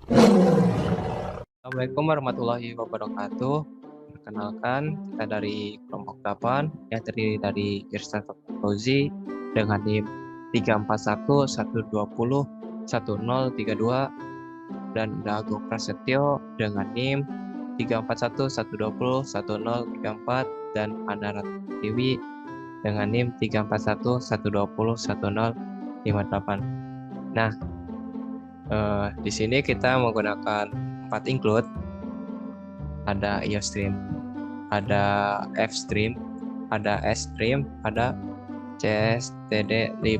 Assalamualaikum warahmatullahi wabarakatuh. Perkenalkan, kita dari kelompok 8 yang terdiri dari Irsan Fauzi dengan NIM 34112011032 dan Ida Agung Prasetyo dengan NIM 34112011034 dan Anda Tiwi dengan NIM 34112011058. Nah, di sini kita menggunakan 4 include. Ada IOStream, ada Fstream, ada Sstream, ada CSTD lib.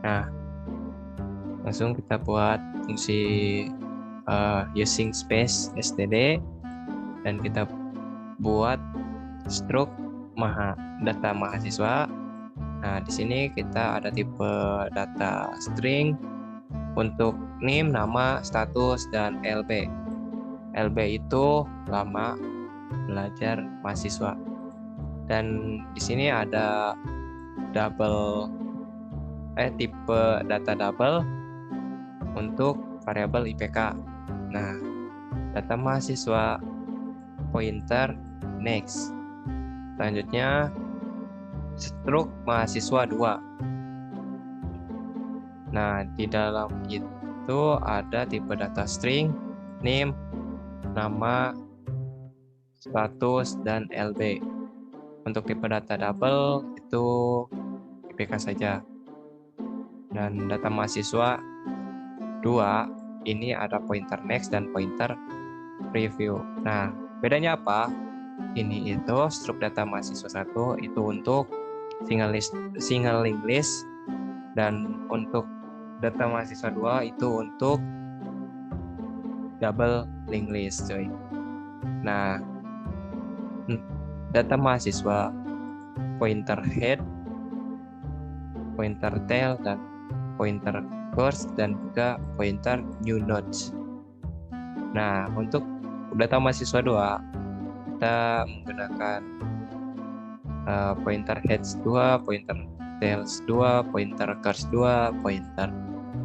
Nah, langsung kita buat fungsi using space std dan kita buat struk data mahasiswa. Nah, di sini kita ada tipe data string untuk NIM, nama, status, dan LB. LB itu lama belajar mahasiswa. Dan di sini ada tipe data double untuk variabel IPK. Nah, data mahasiswa pointer next. Selanjutnya struk mahasiswa 2. Nah, di dalam itu ada tipe data string, NIM, nama, status, dan LB. Untuk tipe data double itu IPK saja. Dan data mahasiswa 2 ini ada pointer next dan pointer preview. Nah, bedanya apa? Ini itu struk data mahasiswa 1 itu untuk single linked list, dan untuk data mahasiswa 2 itu untuk double linked list, coy. Nah, data mahasiswa pointer head, pointer tail, dan pointer course, dan juga pointer new nodes. Nah, untuk data mahasiswa 2 kita menggunakan pointer heads 2, pointer tails 2, pointer course 2, pointer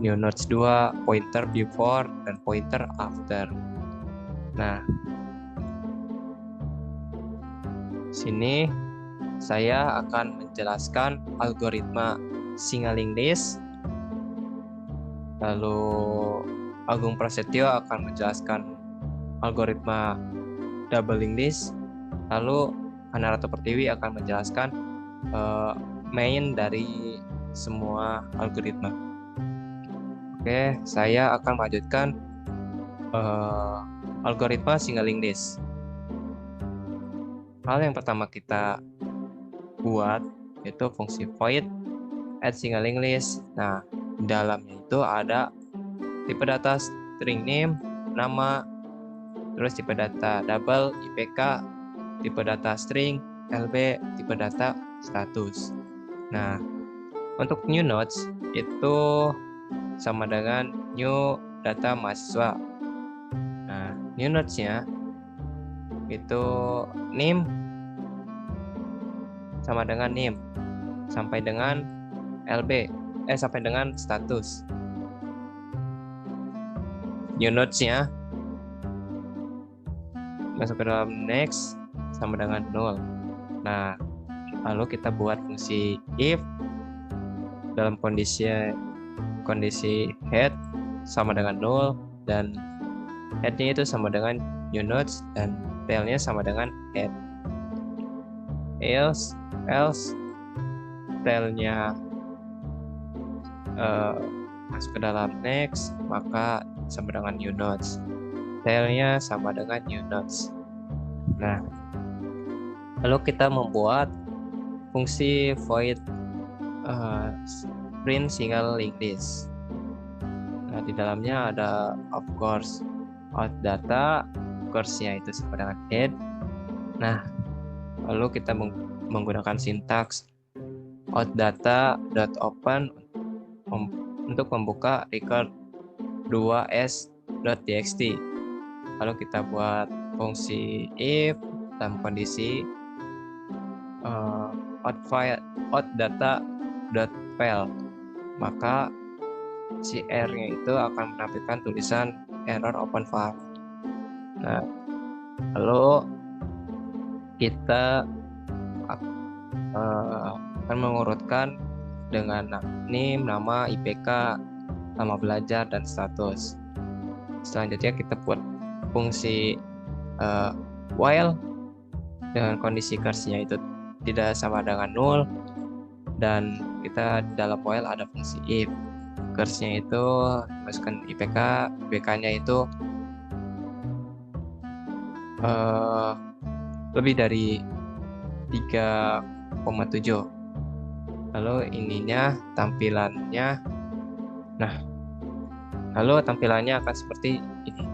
new nodes 2, pointer before, dan pointer after. Nah, sini saya akan menjelaskan algoritma single linked list. Lalu Agung Prasetyo akan menjelaskan algoritma double linked list. Lalu Hanarato Pertiwi akan menjelaskan main dari semua algoritma. Oke, saya akan melanjutkan algoritma single linked list. Hal yang pertama kita buat itu fungsi void add single linked list. Nah, di dalamnya itu ada tipe data string name, nama, terus tipe data double IPK, tipe data string LB, tipe data status. Nah, untuk new nodes itu sama dengan new data mahasiswa. Nah, new nodes-nya itu NIM sama dengan NIM sampai dengan LB, sampai dengan status. New nodes-nya masuk ke dalam next sama dengan 0. Nah, lalu kita buat fungsi if dalam kondisi head sama dengan 0 dan head-nya itu sama dengan new nodes dan tail-nya sama dengan head. Else tail-nya masuk ke dalam next, maka sama dengan new nodes. Tail-nya sama dengan new nodes. Nah, lalu kita membuat fungsi void print single linked list. Nah, di dalamnya ada of course out data, course-nya itu sama dengan head. Nah, lalu kita menggunakan sintaks out data dot open untuk membuka record 2s.txt. Lalu kita buat fungsi if dalam kondisi out data dot file, maka si R-nya itu akan menampilkan tulisan error open file. Nah, lalu kita akan mengurutkan dengan name, nama, IPK, nama belajar, dan status. Selanjutnya kita buat fungsi while dengan kondisi curse-nya itu tidak sama dengan null, dan kita di dalam while ada fungsi if. Curse-nya itu masukkan IPK, IPK-nya itu lebih dari 3,7. Lalu ininya tampilannya. Nah, lalu tampilannya akan seperti ini.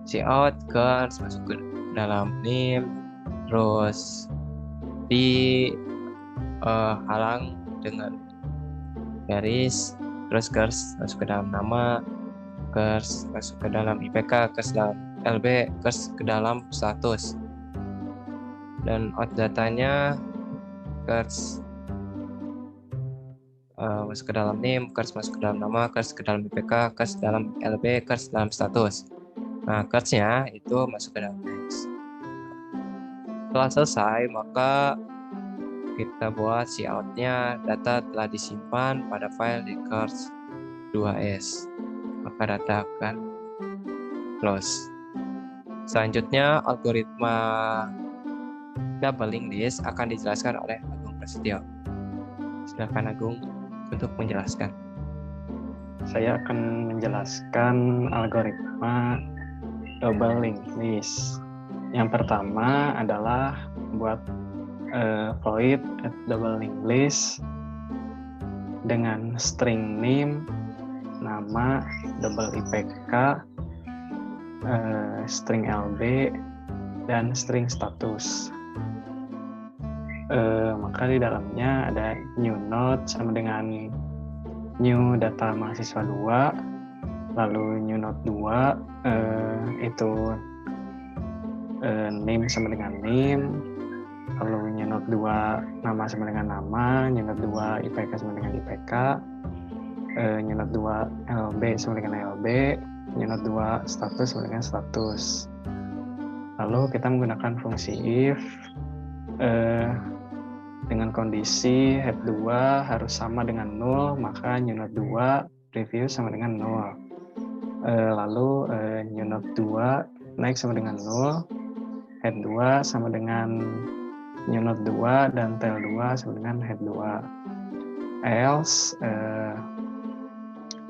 Cout curse masuk ke dalam name, terus halang dengan garis, terus curse masuk ke dalam nama, curse masuk ke dalam IPK, curse dalam LB, curse ke dalam status. Dan out datanya curse masuk ke dalam name, curse masuk ke dalam nama, curse ke dalam IPK, curse dalam LB, curse dalam status. Nah, curse-nya itu masuk ke dalam next. Setelah selesai, maka kita buat cout-nya. Data telah disimpan pada file di curse 2s. Maka data akan close. Selanjutnya, algoritma double linked list akan dijelaskan oleh Agung Prasetyo. Silakan Agung untuk menjelaskan. Saya akan menjelaskan algoritma double linked list. Yang pertama adalah buat void at double linked list dengan string name, nama, double IPK, string LB, dan string status. Maka di dalamnya ada new node sama dengan new data mahasiswa 2, lalu new node 2 itu name sama dengan name, lalu new node 2 nama sama dengan nama, new node 2 IPK sama dengan IPK, new node 2 LB sama dengan LB, new node 2 status sama dengan status. Lalu kita menggunakan fungsi if dengan kondisi head 2 harus sama dengan 0, maka new node 2 preview sama dengan 0. Lalu new node 2 next sama dengan 0, head 2 sama dengan new node 2, dan tail 2 sama dengan head 2. Else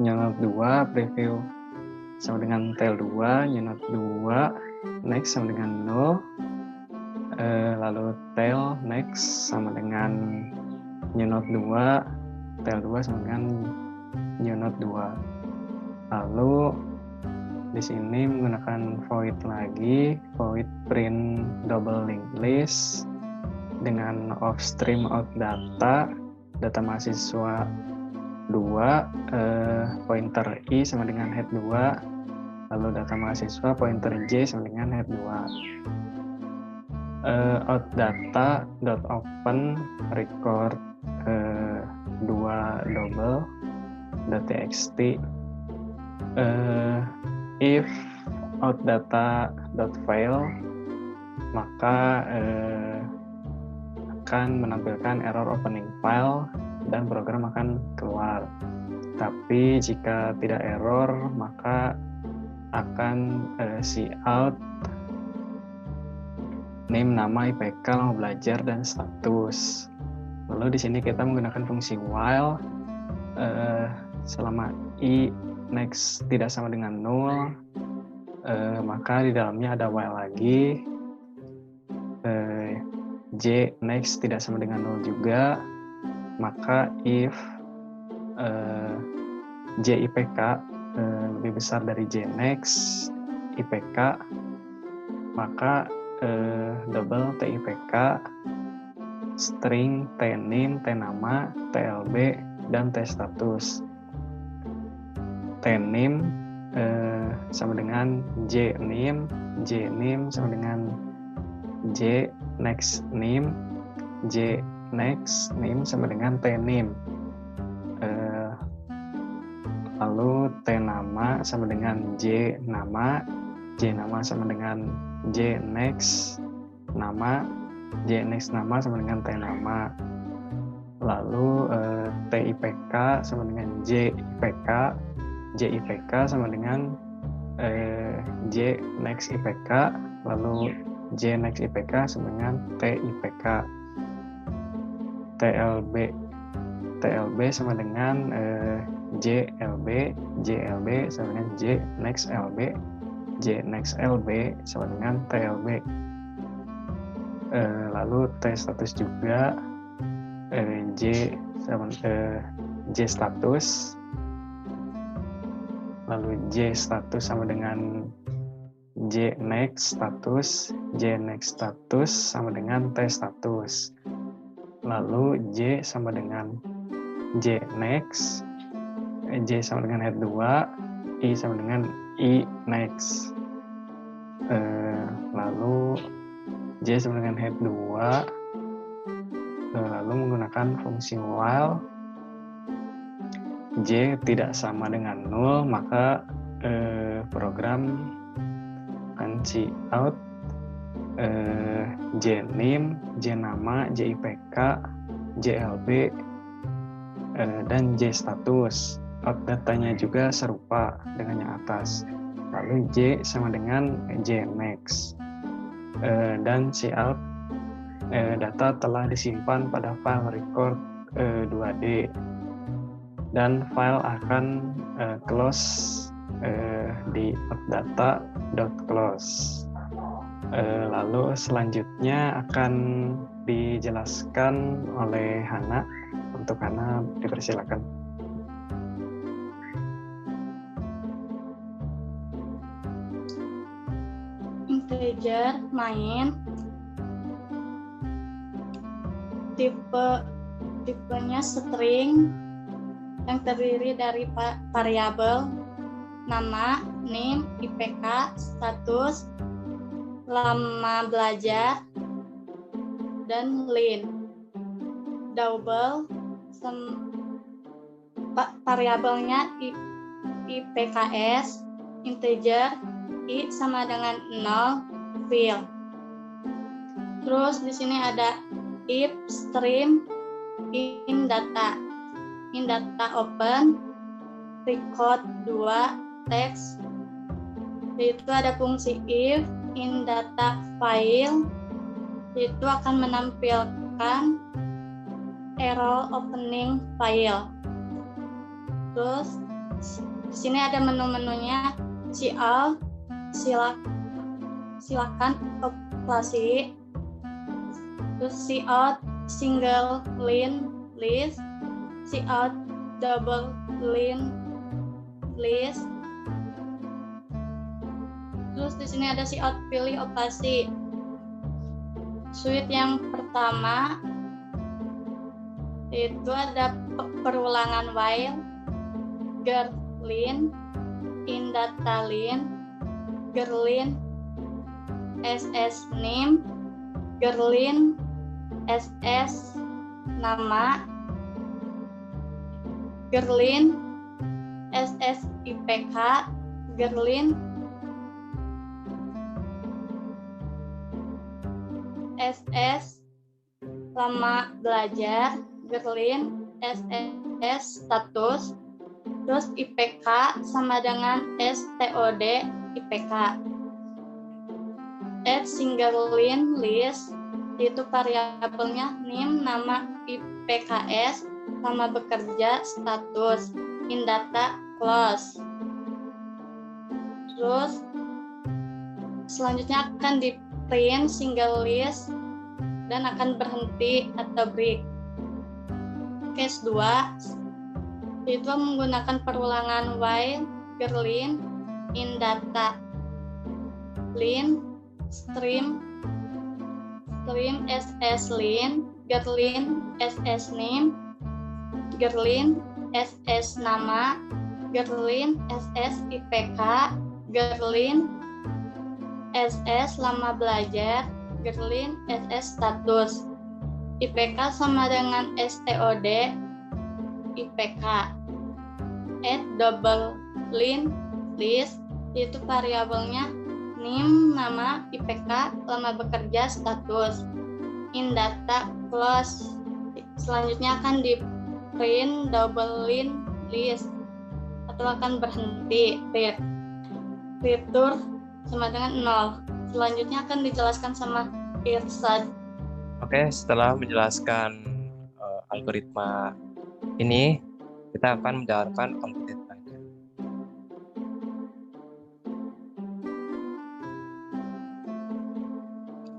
new node 2 preview sama dengan tail 2, new node 2 next sama dengan 0. Lalu tail next sama dengan new node 2, tail 2 sama dengan new node 2. Lalu di sini menggunakan void lagi, void print double linked list dengan of stream out data mahasiswa 2, pointer i sama dengan head 2, lalu data mahasiswa pointer j sama dengan head 2. Out data dot open record 2 double .txt if out data dot file, maka akan menampilkan error opening file dan program akan keluar. Tapi jika tidak error, maka akan cout name, nama, IPK, nama belajar, dan status. Lalu di sini kita menggunakan fungsi while selama i next tidak sama dengan 0, maka di dalamnya ada while lagi. J next tidak sama dengan 0 juga, maka if J IPK lebih besar dari J next IPK, maka double TIPK, string tname, tnama, TLB, dan tstatus. Tname sama dengan jname, jname sama dengan j next name, j next name sama dengan tname. Lalu sama dengan J nama, J nama sama dengan J next nama, J next nama sama dengan T nama. Lalu T IPK sama dengan J IPK, J IPK sama dengan J next IPK, lalu J next IPK sama dengan T IPK. TLB sama dengan JLB, JLB sama dengan J next LB, J next LB sama dengan TLB. Lalu T status juga J sama J status, lalu J status sama dengan J next status, J next status sama dengan T status. Lalu J sama dengan J next, J sama dengan head 2, I sama dengan I next. Lalu J sama dengan head 2, lalu menggunakan fungsi while J tidak sama dengan 0, maka program akan cout J name, J nama, J IPK, J LB, dan J status. Out datanya juga serupa dengan yang atas. Lalu J sama dengan J next, dan cout data telah disimpan pada file record 2D, dan file akan close di outdata.close. Lalu selanjutnya akan dijelaskan oleh Hana. Untuk Hana dipersilakan. Integer main, tipenya string yang terdiri dari variabel nama, name, IPK, status, lama belajar, dan len. Double variabelnya IPKS, integer, I sama dengan 0, fill. Terus di sini ada if stream in data open record 2 text. Itu ada fungsi if in data file, itu akan menampilkan error opening file. Terus di sini ada menu-menunya, cout, silakan operasi. Terus cout single line list, cout double line list. Terus di sini ada cout pilih operasi. Suite yang pertama itu ada perulangan while, gerlin, in data line, gerlin, ss name, gerlin, ss nama, gerlin, ss IPK, gerlin, ss lama belajar, gerlin, ss status, terus IPK sama dengan stod IPK. Add single line list, itu variabelnya name, nama, IPKS, lama bekerja, status, in data close. Terus selanjutnya akan di print single list dan akan berhenti atau break. Case 2 itu menggunakan perulangan while, gerlin, in data line, stream ss line, gerlin, ss name, gerlin, ss nama, gerlin, ss IPK, gerlin, ss lama belajar, gerlin, ss status. IPK sama dengan stod IPK. Add double line list, yaitu variabelnya NIM, nama, IPK, lama bekerja, status. In data close. Selanjutnya akan di print double list atau akan berhenti. Return sama dengan 0. Selanjutnya akan dijelaskan sama Irsad. Oke, setelah menjelaskan algoritma ini, kita akan menjalankan algoritmanya.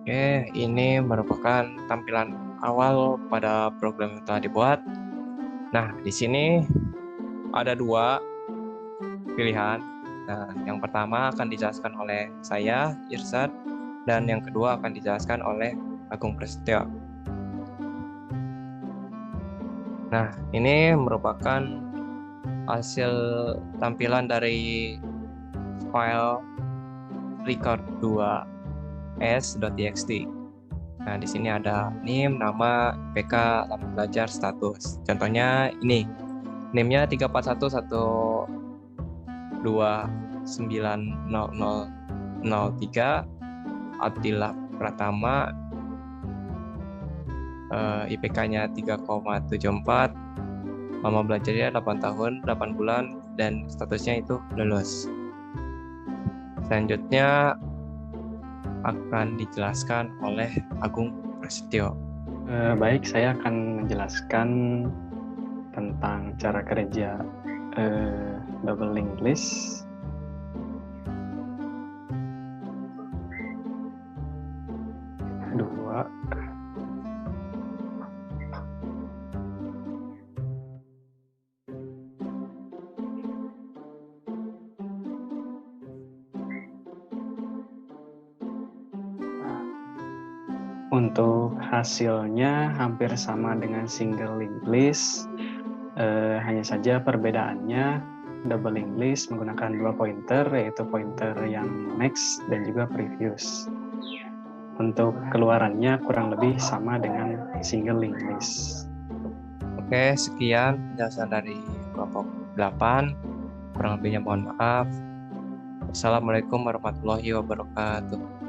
Oke, ini merupakan tampilan awal pada program yang telah dibuat. Nah, di sini ada 2 pilihan. Nah, yang pertama akan dijelaskan oleh saya, Irsad, dan yang kedua akan dijelaskan oleh Agung Prasetyo. Nah, ini merupakan hasil tampilan dari file record2s.txt. Nah, di sini ada NIM, nama, IPK, lama belajar, status. Contohnya ini, NIM-nya 34112900003, Abdillah Pratama, IPK-nya 3,74, lama belajarnya 8 tahun, 8 bulan, dan statusnya itu lulus. Selanjutnya akan dijelaskan oleh Agung Prasetyo. Baik, saya akan menjelaskan tentang cara kerja double linked list. Untuk hasilnya hampir sama dengan single linked list, hanya saja perbedaannya double linked list menggunakan 2 pointer, yaitu pointer yang next dan juga previous. Untuk keluarannya kurang lebih sama dengan single linked list. Oke, sekian penjelasan dari kelompok 8. Kurang lebihnya mohon maaf. Wassalamualaikum warahmatullahi wabarakatuh.